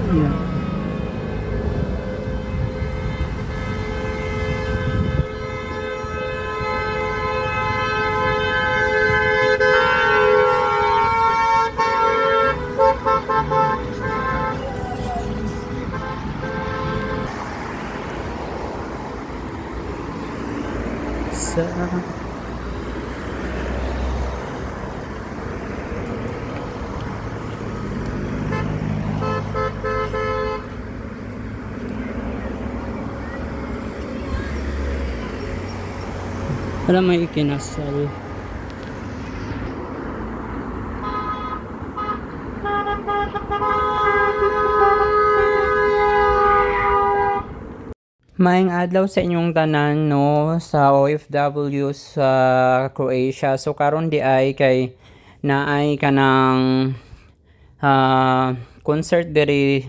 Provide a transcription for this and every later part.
Yan. Sa wala may ikinasal. Maayong adlaw sa inyong tanan no sa OFW sa Croatia. So karon di ay kay naay kanang concert diri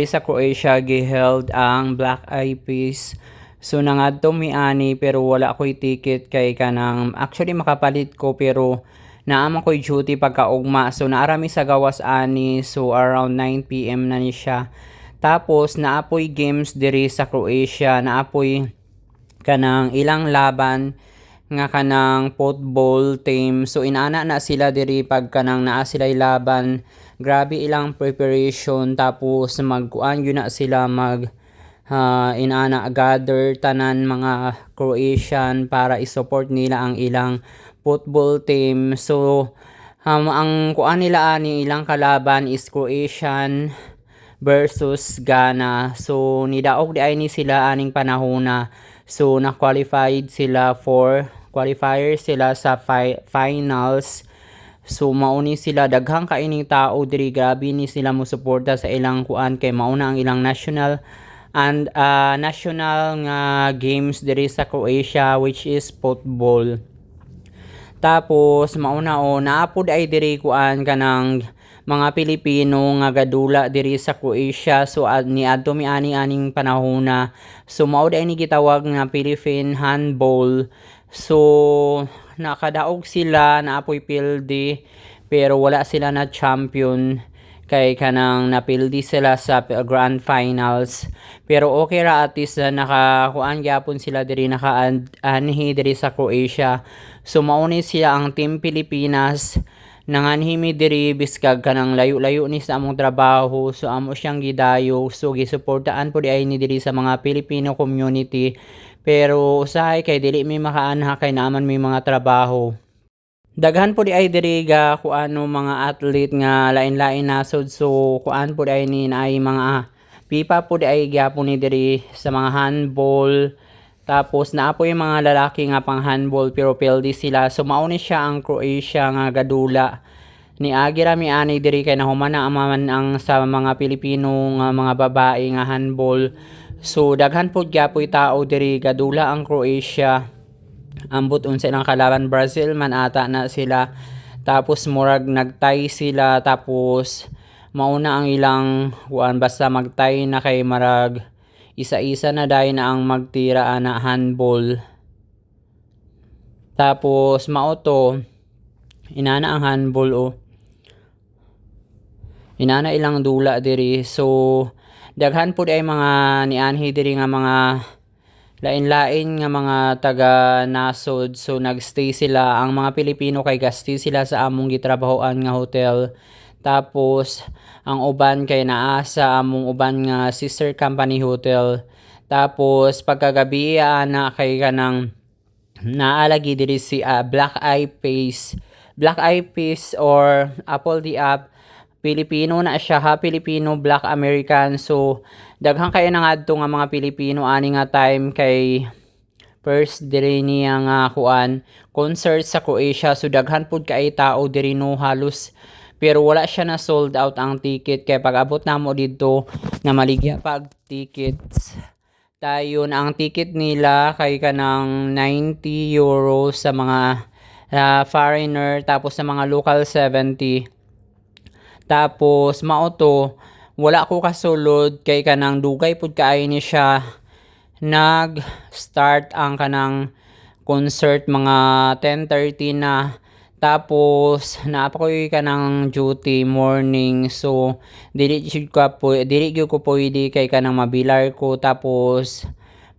sa Croatia giheld ang Black Eyed Peas. So nangadto mi ani pero wala ko'y ticket kay kanang actually makapalit ko pero naama ko'y duty pagkaugma. So naarami sa gawas ani so around 9 PM na ni siya. Tapos naapoy games diri sa Croatia, naapoy kanang ilang laban nga kanang football team. So inana na sila diri pag kanang naa sila'y laban. Grabe ilang preparation tapos magkuan yun na sila inana gather tanan mga Croatian para i-support nila ang ilang football team. So ang kuan nila ani ilang kalaban is Croatian versus Ghana. So nidaog di ay ni sila aning panahona. So na-qualified sila for qualifiers sila sa finals. So mauni sila daghang kaining tao diri grabe ni sila mo suporta sa ilang kuan kay mauna ang ilang national and national nga games diri sa Croatia which is football. Tapos mauna naapod ay diri kuan kanang mga Pilipino nga gadula diri sa Croatia. So niadto mi aning panahona. So mao day ni gitawag nga Philippine Handball. So nakadaog sila naapoy pildi pero wala sila na champion kay kanang napildi sila sa grand finals. Pero okay ra at least nakakuan gyapon sila diri nakaanhi diri sa Croatia. So mauni sila ang Team Pilipinas nanganhimi diri biskag kanang layo-layo ni sa among trabaho. So amo siyang gidayo. So gisuportaan po di ay ni diri sa mga Filipino community. Pero usahay kay dili mi makaanha kay naaman mi mga trabaho. Daghan po di ay diri ga kuano mga athlete nga lain-lain nasod. So kuan po di ay ni naay mga pipa po di ay gyapon ni diri sa mga handball. Tapos naapoy yung mga lalaki nga pang handball pero pildi sila. So mauni siya ang Croatia nga gadula. Ni agira mi ani diri kay nahumana man ang sa mga Pilipino nga mga babae nga handball. So daghan pud gyapoy tao diri gadula ang Croatia. Ambot unsa ilang kalaban Brazil man ata na sila. Tapos murag nagtay sila tapos mauna ang ilang kuan basta magtay na kay marag isa-isa na dahil na ang magtira na handball. Tapos mauto inana ang handball inana ilang dula diri. So daghan pud ay mga nianhi diri nga mga lain-lain nga mga taga nasod. So nagstay sila ang mga Pilipino kay gastay sila sa among gitrabahoan nga hotel. Tapos ang uban kay naa sa among uban nga sister company hotel. Tapos pagkagabi na kay kanang naalagi diri si Black Eyed Peas. Black Eyed Peas or Apple the App. Pilipino na siya ha, Pilipino Black American. So daghang kay nangadto nga mga Pilipino ani nga time kay first diri niya nga kuan concert sa Croatia. So daghan pud kay tao diri no halos pero wala siya na sold out ang ticket kay pag abot namo didto na maligya pag tickets tayon ang ticket nila kay kanang 90 euros sa mga foreigner tapos sa mga local 70. Tapos mauto wala ko kasulod kay kanang dugay pud kaayo ni siya nag start ang kanang concert mga 10:30 na. Tapos naa pa ko'y kanang duty morning, so dili gyud ko puwede kay kanang mabilar ko, tapos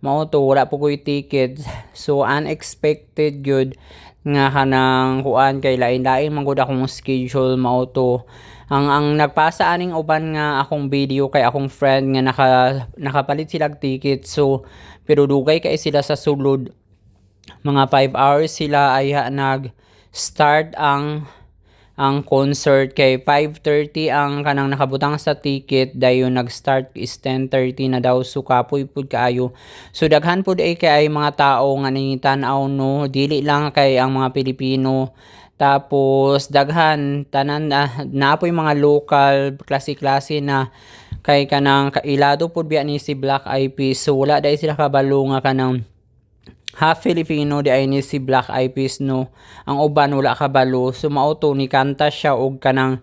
mao to wala po ko'y ticket. So unexpected gyud nga kanang kuan kay lain-lain man gud akong schedule, mao to. Ang nagpasa aning uban nga akong video kay akong friend nga nakapalit sila og ticket, so pero dugay kay sila sa sulod. Mga 5 hours sila aya nag-start ang concert, kay 5:30 ang kanang nakabutang sa ticket, dayon nag-start is 10:30 na daw, so kapoy pud kaayo. So daghan pud kay mga tao nga nangita-aw, no, dili lang kay ang mga Pilipino, tapos daghan tanan naapoy mga local klase-klase na kay kanang ilado pud biya ni si Black Eyed Peas, so wala dai sila kabalo nga kanang half Filipino di ay ni si Black Eyed Peas, no. Ang uban wala kabalo, so mao to ni kanta siya og kanang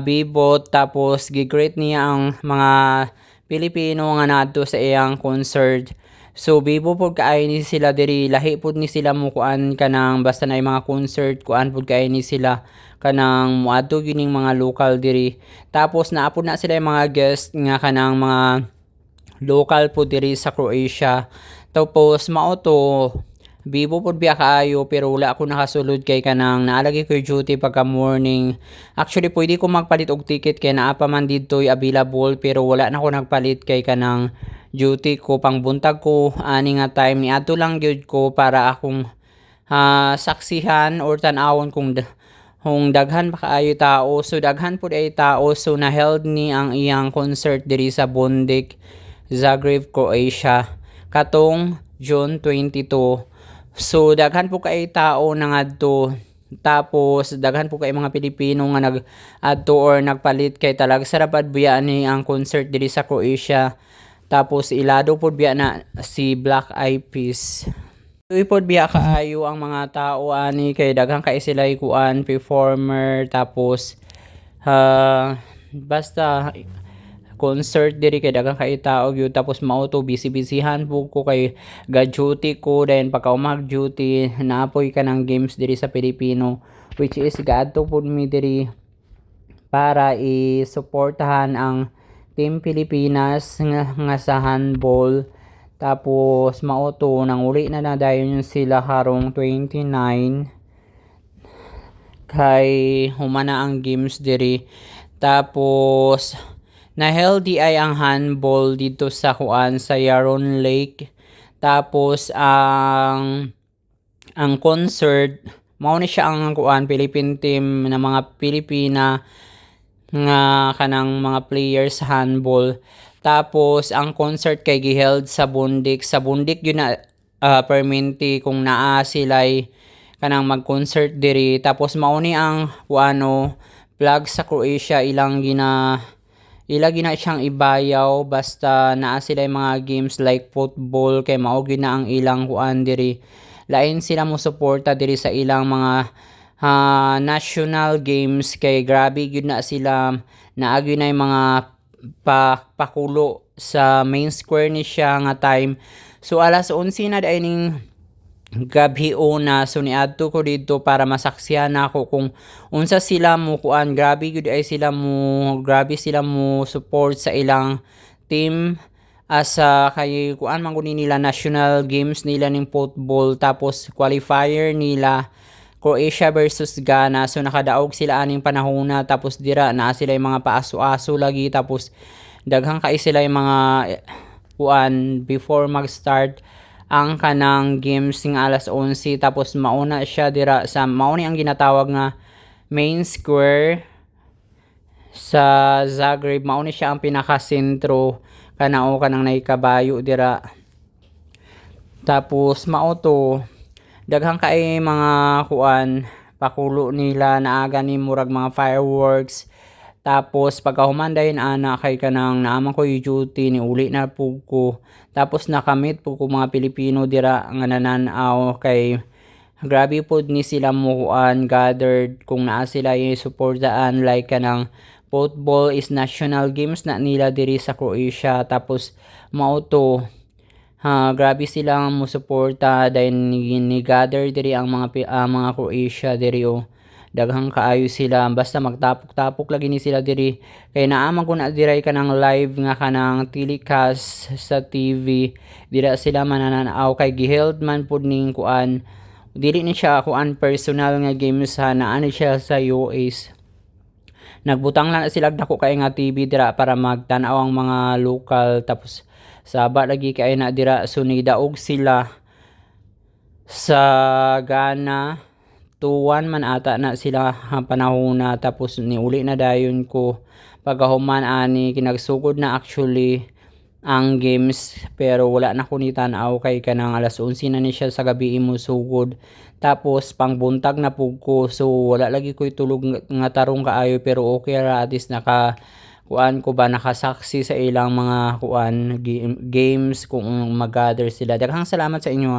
bibot, tapos gi-greet niya ang mga Pilipino nga nadto sa iyang concert. So bibo pud kaay ni sila diri, lahi pud ni sila mo kuan kanang basta na mga concert, kuan pud kaay ni sila kanang moadto gining mga local diri. Tapos naa pud na sila yung mga guest nga kanang mga local po diri sa Croatia. Tapos mao to, bibo pud biya kaayo, pero wala ako nakasulod kay kanang naalagi ko duty pagka morning. Actually pwede ko magpalit og ticket kay naa pa man didto'y available, pero wala na ako nagpalit kay kanang duty ko pang buntag ko ani nga time, niadto lang gyud ko para akong saksihan or tan-awon kung daghan pa kaayo tao. So daghan pud ay tao, so na held ni ang iyang concert diri sa Bondik, Zagreb, Croatia katong June 22. So daghan po kay tao nangadto, tapos daghan po kay mga Pilipino nga nag-adto or nagpalit, kay talag sarapad biya ni ang concert diri sa Croatia. Tapos ilado pod biya na si Black Eyed Peas. Tuy pod biya kaayo ang mga tao ani, kay daghan kay sila kuan performer, tapos basta concert diri kay daghang kay tao gyud. Tapos mao to busy-busyhan po ko kay ga-duty ko, then pagka mag-duty naapoy ka ng games diri sa Pilipino, which is gaadto pud mi diri para i-suportahan ang Team Pilipinas nga sa handball. Tapos mao to nang uli na dayon sila karong 29 kay humana ang games diri. Tapos na healthy ay ang handball dito sa kuan sa Yaron Lake. Tapos ang concert mao ni siya ang kuan Philippine team na mga Pilipina nga kanang mga players sa handball. Tapos ang concert kay giheld sa Bondik yun na perminti kung naa sila'y kanang mag-concert diri. Tapos mao ni ang kuano vlog sa Croatia, ilang gina siyang ibayaw basta naa sila yung mga games like football, kay mao gyud na ang ilang kuan diri. Lain sila mo suporta diri sa ilang mga national games, kay grabe gyud na sila. Naagi na yung mga pakulo sa main square ni siya nga time. So alas 11 na ning gabi una, so niadto ko dito para masaksihan ako kung unsa sila mo kuan. Grabe sila mo support sa ilang team asa kay kuan man gud nila national games nila ning football. Tapos qualifier nila Croatia versus Ghana, so nakadaog sila aning panahona. Tapos dira na sila yung mga paaso-aso lagi, tapos daghang kay sila yung mga kuan before mag-start ang kanang games nga alas 11. Tapos mauna siya dira sa mauni ang ginatawag nga main square sa Zagreb. Mauni siya ang pinaka-sentro kanao kanang naikabayo dira. Tapos mao to daghang kay mga kuan pakulo nila, naaga ni murag mga fireworks. Tapos pagkahuman dayon ana kay kanang naaman ko yung duty, ni uli na po ko. Tapos nakamit po ko mga Pilipino dira nga nananaw, kay grabe po ni sila mukuan gathered kung naa sila yung supportaan, like kanang football is national games na nila diri sa Croatia. Tapos mao to grabe sila mo suporta dahil ni gather diri ang mga Croatia diri daghang kaayo sila basta magtapok-tapok lagi ni sila diri kay naa man kun diray kanang live nga kanang telecast sa TV dira sila manananaw kay giheld man pud ning kuan dili ni siya kuan personal nga games ha naa ni siya sa US. Nagbutang lang na sila dako kay nga TV dira para magtan-aw ang mga lokal tapos saba lagi kay na dira so nidaog sila sa Ghana. Tuwan man ata na sila panahona tapos niuli na dayon ko pagkahuman ani kinagsugod na actually ang games pero wala na ko ni tan-aw kay kanang alas 11 na ni siya sa gabi imo sugod tapos pangbuntag na pug ko so wala lagi ko'y tulog nga tarong kaayo pero okay ra at least naka kuan ko ba nakasaksi sa ilang mga kuan games kung mag-gather sila. Daghang salamat sa inyo.